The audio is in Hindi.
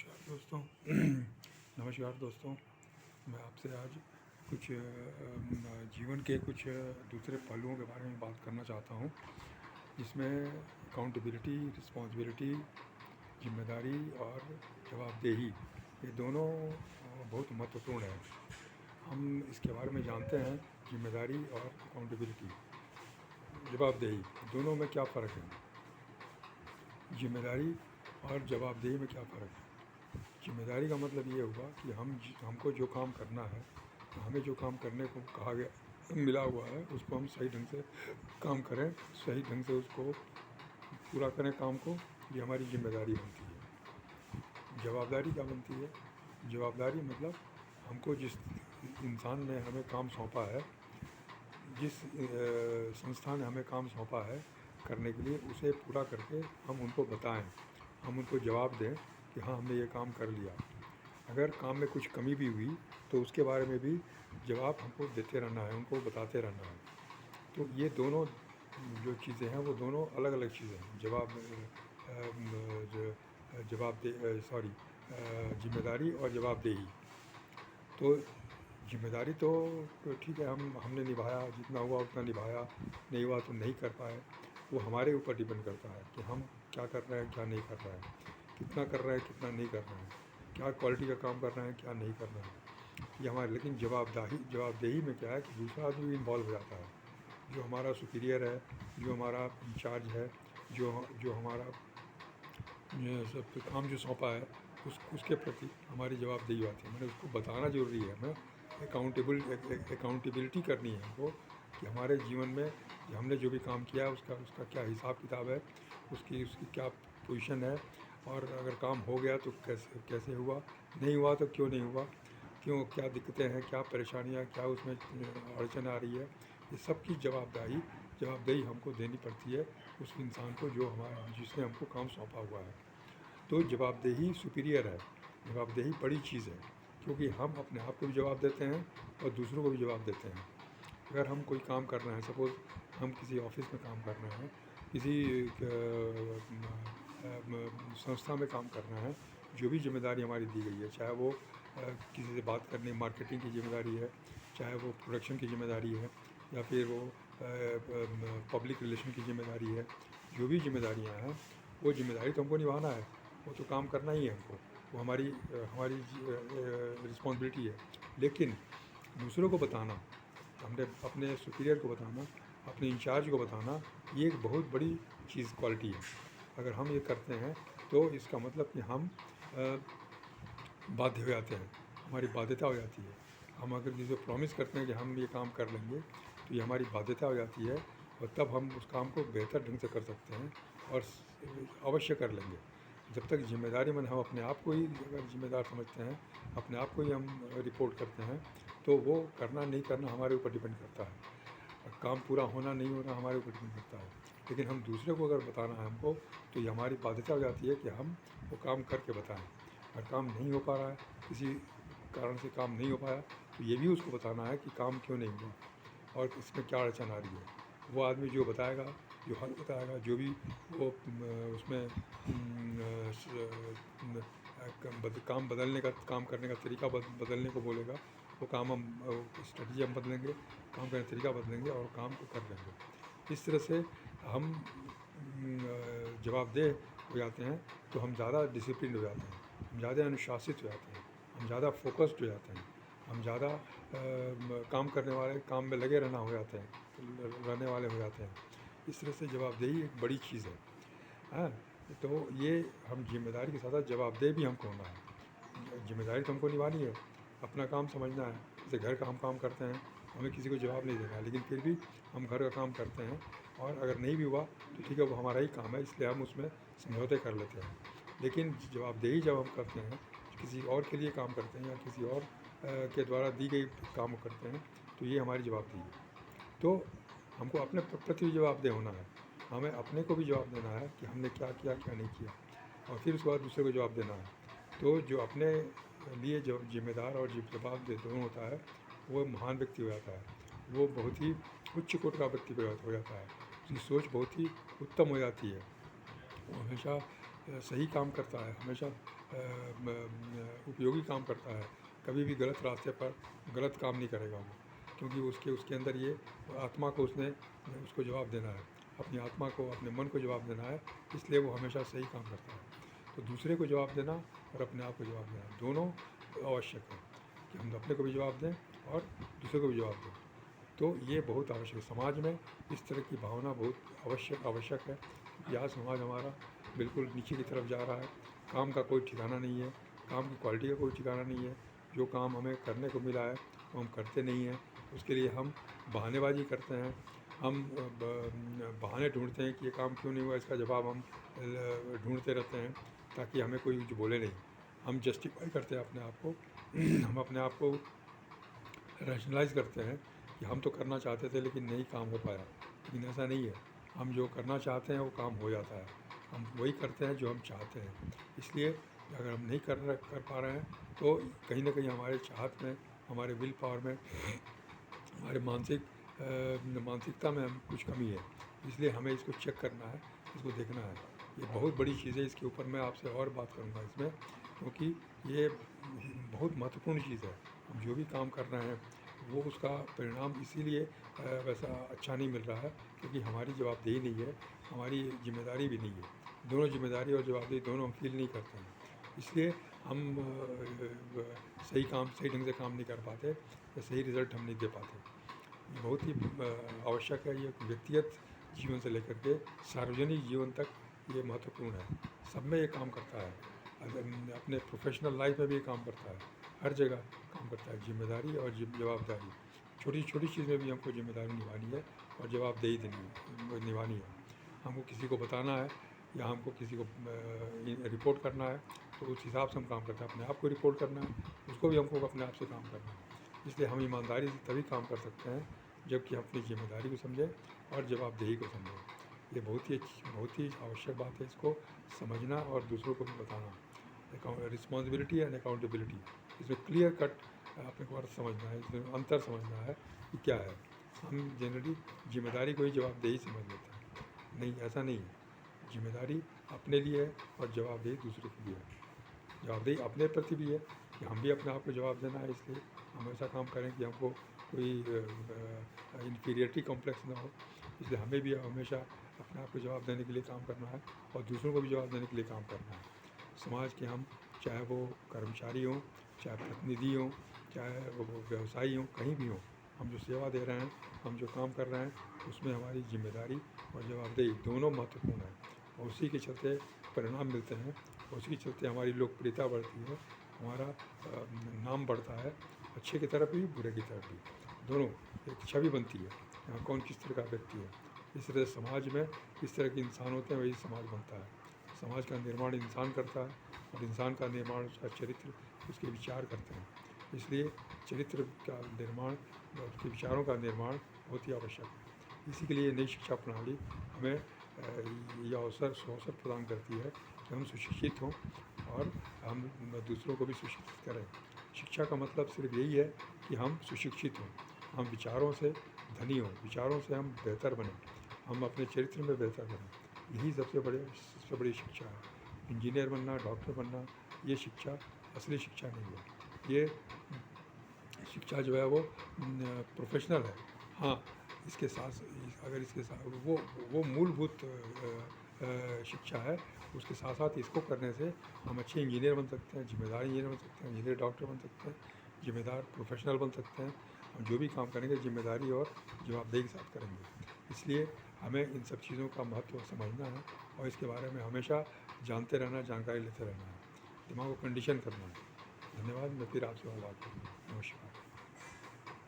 नमस्कार दोस्तों। नमस्कार दोस्तों, मैं आपसे आज कुछ जीवन के कुछ दूसरे पहलुओं के बारे में बात करना चाहता हूँ, जिसमें अकाउंटेबिलिटी, रिस्पॉन्सिबिलिटी, जिम्मेदारी और जवाबदेही, ये दोनों बहुत महत्वपूर्ण है। हम इसके बारे में जानते हैं, जिम्मेदारी और अकाउंटेबिलिटी, जवाबदेही, दोनों में क्या फ़र्क है। जिम्मेदारी और जवाबदेही में क्या फ़र्क है? जिम्मेदारी का मतलब ये हुआ कि हमको जो काम करना है, हमें जो काम करने को कहा गया, मिला हुआ है, उसको हम सही ढंग से काम करें, सही ढंग से उसको पूरा करें काम को, ये हमारी जिम्मेदारी बनती है। जवाबदारी क्या बनती है? जवाबदारी मतलब हमको जिस इंसान ने हमें काम सौंपा है, जिस संस्था ने हमें काम सौंपा है करने के लिए, उसे पूरा करके हम उनको बताएं, हम उनको जवाब दें कि हाँ, हमने ये काम कर लिया। अगर काम में कुछ कमी भी हुई तो उसके बारे में भी जवाब हमको देते रहना है, उनको बताते रहना है। तो ये दोनों जो चीज़ें हैं, वो दोनों अलग अलग चीज़ें हैं। जिम्मेदारी और जवाबदेही। तो जिम्मेदारी तो ठीक है, हमने निभाया, जितना हुआ उतना निभाया, नहीं हुआ तो नहीं कर पाए। वो हमारे ऊपर डिपेंड करता है कि हम क्या कर रहे हैं, क्या नहीं कर रहे हैं, कितना कर रहे हैं, कितना नहीं कर रहे हैं, क्या क्वालिटी का काम कर रहे हैं, क्या नहीं कर रहे हैं, ये हमारे। लेकिन जवाबदेही में क्या है कि दूसरा आदमी भी इन्वॉल्व हो जाता है, जो हमारा सुपीरियर है, जो हमारा इंचार्ज है, जो जो हमारा ये सब काम जो सौंपा है, उसके प्रति हमारी जवाबदेही आती है। मैंने उसको बताना ज़रूरी है, हमें अकाउंटेबिलिटी करनी है हमको, कि हमारे जीवन में हमने जो भी काम किया है उसका क्या हिसाब किताब है, उसकी उसकी क्या पोजीशन है, और अगर काम हो गया तो कैसे कैसे हुआ, नहीं हुआ तो क्यों नहीं हुआ, क्यों, क्या दिक्कतें हैं, क्या परेशानियाँ, क्या उसमें अड़चन आ रही है। ये सब की जवाबदेही हमको देनी पड़ती है उस इंसान को जिसने हमको काम सौंपा हुआ है। तो जवाबदेही सुपीरियर है, जवाबदेही बड़ी चीज़ है, क्योंकि हम अपने आप को भी जवाब देते हैं और दूसरों को भी जवाब देते हैं। अगर हम कोई काम कर रहे हैं, सपोज़ हम किसी ऑफ़िस में काम कर रहे हैं, किसी संस्था में काम कर रहे हैं, जो भी जिम्मेदारी हमारी दी गई है, चाहे वो किसी से बात करने, मार्केटिंग की जिम्मेदारी है, चाहे वो प्रोडक्शन की जिम्मेदारी है, या फिर वो पब्लिक रिलेशन की जिम्मेदारी है, जो भी जिम्मेदारियाँ हैं, वो जिम्मेदारी तो हमको निभाना है, वो तो काम करना ही है हमको, वो हमारी रिस्पॉन्सिबिलिटी है। लेकिन दूसरों को बताना, हमने अपने सुपीरियर को बताना, अपने इंचार्ज को बताना, ये एक बहुत बड़ी चीज़, क्वालिटी है। अगर हम ये करते हैं तो इसका मतलब कि हम बाध्य हो जाते हैं, हमारी बाध्यता हो जाती है। हम अगर किसी को प्रॉमिस करते हैं कि हम ये काम कर लेंगे, तो ये हमारी बाध्यता हो जाती है, और तब हम उस काम को बेहतर ढंग से कर सकते हैं और अवश्य कर लेंगे। जब तक जिम्मेदारी में हम अपने आप को ही अगर जिम्मेदार समझते हैं, अपने आप को ही हम रिपोर्ट करते हैं, तो वो करना नहीं करना हमारे ऊपर डिपेंड करता है। काम पूरा होना नहीं होना हमारे ऊपर डिपेंड करता है। लेकिन हम दूसरे को अगर बताना है हमको, तो ये हमारी बाध्यता हो जाती है कि हम वो काम करके बताएं। अगर काम नहीं हो पा रहा है, किसी कारण से काम नहीं हो पाया, तो ये भी उसको बताना है कि काम क्यों नहीं हुआ और इसमें क्या अड़चन आ रही है। वो आदमी जो बताएगा, जो हल बताएगा, जो भी वो उसमें काम बदलने का, काम करने का तरीका बदलने को बोलेगा, वो काम हम स्ट्रेटजी हम बदलेंगे, काम करने का तरीका बदलेंगे और काम को कर लेंगे। इस तरह से हम जवाबदेह हो जाते हैं, तो हम ज़्यादा डिसिप्लिन हो जाते हैं, हम ज़्यादा अनुशासित हो जाते हैं, हम ज़्यादा फोकस्ड हो जाते हैं, हम ज़्यादा काम करने वाले, काम में लगे रहने वाले हो जाते हैं। इस तरह से जवाबदेही एक बड़ी चीज़ है। हाँ, तो ये हम जिम्मेदारी के साथ साथ जवाबदेह भी हमको होना है। जिम्मेदारी तो हमको निभानी है, अपना काम समझना है। जैसे घर का हम काम करते हैं, हमें किसी को जवाब नहीं देना है, लेकिन फिर भी हम घर का काम करते हैं, और अगर नहीं भी हुआ तो ठीक है, वो हमारा ही काम है, इसलिए हम उसमें समझौते कर लेते हैं। लेकिन जवाबदेही जब हम करते हैं, किसी और के लिए काम करते हैं या किसी और के द्वारा दी गई काम करते हैं, तो ये हमारी जवाबदेही है। तो हमको अपने प्रति भी जवाबदेह होना है, हमें अपने को भी जवाब देना है कि हमने क्या किया, क्या नहीं किया, और फिर उसके बाद दूसरे को जवाब देना है। तो जो अपने लिए जो जिम्मेदार और जवाबदेह दोनों होता है, वो महान व्यक्ति हो जाता है, वो बहुत ही उच्च कोटि का व्यक्ति हो जाता है, उसकी सोच बहुत ही उत्तम हो जाती है। वो हमेशा सही काम करता है, हमेशा उपयोगी काम करता है, कभी भी गलत रास्ते पर गलत काम नहीं करेगा वो, क्योंकि उसके अंदर ये आत्मा को उसको जवाब देना है, अपनी आत्मा को, अपने मन को जवाब देना है, इसलिए वो हमेशा सही काम करता है। तो दूसरे को जवाब देना और अपने आप को जवाब देना दोनों आवश्यक है, कि हम अपने को भी जवाब दें और दूसरे को भी जवाब दें। तो ये बहुत आवश्यक है, समाज में इस तरह की भावना बहुत आवश्यक है, कि आज समाज हमारा बिल्कुल नीचे की तरफ जा रहा है, काम का कोई ठिकाना नहीं है, काम की क्वालिटी का कोई ठिकाना नहीं है, जो काम हमें करने को मिला है वो हम करते नहीं हैं, उसके लिए हम बहानेबाजी करते हैं, हम बहाने ढूंढते हैं कि ये काम क्यों नहीं हुआ, इसका जवाब हम ढूंढते रहते हैं ताकि हमें कोई कुछ बोले नहीं, हम जस्टिफाई करते हैं अपने आप को हम अपने आप को रैशनलाइज़ करते हैं कि हम तो करना चाहते थे लेकिन नहीं काम हो पाया, लेकिन ऐसा नहीं है, हम जो करना चाहते हैं वो काम हो जाता है, हम वही करते हैं जो हम चाहते हैं। इसलिए अगर हम नहीं कर पा रहे हैं तो कहीं ना कहीं हमारे चाहत में, हमारे विल पावर में, हमारे मानसिकता में हम कुछ कमी है, इसलिए हमें इसको चेक करना है, इसको देखना है। ये बहुत बड़ी चीज़ है, इसके ऊपर मैं आपसे और बात करूँगा इसमें, क्योंकि ये बहुत महत्वपूर्ण चीज़ है। हम जो भी काम कर रहे हैं वो उसका परिणाम इसीलिए वैसा अच्छा नहीं मिल रहा है क्योंकि हमारी जवाबदेही नहीं है, हमारी जिम्मेदारी भी नहीं है। दोनों जिम्मेदारी और जवाबदेही दोनों हम फील नहीं करते हैं, इसलिए हम सही ढंग से काम नहीं कर पाते या सही रिज़ल्ट हम नहीं दे पाते। ये बहुत ही आवश्यक है, ये व्यक्तिगत जीवन से लेकर के सार्वजनिक जीवन तक ये महत्वपूर्ण है, सब में ये काम करता है, अपने प्रोफेशनल लाइफ में भी ये काम करता है, हर जगह काम करता है। जिम्मेदारी और जवाबदारी, छोटी छोटी चीज़ में भी हमको जिम्मेदारी निभानी है और जवाबदेही निभानी है। हमको किसी को बताना है या हमको किसी को रिपोर्ट करना है तो उस हिसाब से हम काम करते हैं, अपने आप को रिपोर्ट करना है उसको भी हमको अपने आप से काम करना है। इसलिए हम ईमानदारी से तभी काम कर सकते हैं जबकि हम अपनी जिम्मेदारी को समझें और जवाबदेही को समझें। ये बहुत ही आवश्यक बात है, इसको समझना और दूसरों को भी बताना। रिस्पॉन्सिबिलिटी एंड अकाउंटेबिलिटी, इसमें क्लियर कट अपने को अर्थ समझना है, इसमें अंतर समझना है कि क्या है। हम जनरली जिम्मेदारी को ही जवाबदेही समझ लेते हैं, नहीं, ऐसा नहीं है। जिम्मेदारी अपने लिए है और जवाबदेही दूसरे के लिए है। जवाबदेही अपने प्रति भी है कि हम भी अपने आप को जवाब देना है, इसलिए हम ऐसा काम करें कि हमको कोई इन्फीरियरिटी कॉम्प्लेक्स ना हो, इसलिए हमें भी हमेशा अपने आप को जवाब देने के लिए काम करना है और दूसरों को भी जवाब देने के लिए काम करना है। समाज के हम, चाहे वो कर्मचारी हों, चाहे प्रतिनिधि हों, चाहे वो व्यवसायी हों, कहीं भी हों, हम जो सेवा दे रहे हैं, हम जो काम कर रहे हैं, उसमें हमारी जिम्मेदारी और जवाबदेही दोनों महत्वपूर्ण है और उसी के चलते परिणाम मिलते हैं, उसी के चलते हमारी लोकप्रियता बढ़ती है, हमारा नाम बढ़ता है, अच्छे की तरफ भी बुरे की तरफ भी, दोनों एक छवि बनती है यहाँ कौन किस तरह का व्यक्ति है। इस तरह समाज में इस तरह के इंसान होते हैं, वही समाज बनता है। समाज का निर्माण इंसान करता है और इंसान का निर्माण उसका चरित्र, उसके विचार करते हैं, इसलिए चरित्र का निर्माण, उसके विचारों का निर्माण बहुत ही आवश्यक है। इसी के लिए नई शिक्षा प्रणाली हमें यह अवसर प्रदान करती है कि हम सुशिक्षित हों और हम दूसरों को भी सुशिक्षित करें। शिक्षा का मतलब सिर्फ यही है कि हम सुशिक्षित हों, हम विचारों से धनी हों, विचारों से हम बेहतर बनें, हम अपने चरित्र में बेहतर बनें, यही सबसे बड़ी शिक्षा है। इंजीनियर बनना, डॉक्टर बनना, ये शिक्षा असली शिक्षा नहीं है। ये शिक्षा जो है वो प्रोफेशनल है। हाँ, इसके साथ अगर इसके साथ वो मूलभूत शिक्षा है, उसके साथ साथ इसको करने से हम अच्छे इंजीनियर बन सकते हैं, जिम्मेदार इंजीनियर बन सकते हैं, इंजीनियर डॉक्टर बन सकते हैं, जिम्मेदार प्रोफेशनल बन सकते हैं। हम जो भी काम करेंगे जिम्मेदारी और जवाबदेही के साथ करेंगे, इसलिए हमें इन सब चीज़ों का महत्व समझना है और इसके बारे में हमेशा जानते रहना, जानकारी लेते रहना है, दिमाग को कंडीशन करना है। धन्यवाद, मैं फिर आपसे और बात करूँगा। नमस्कार।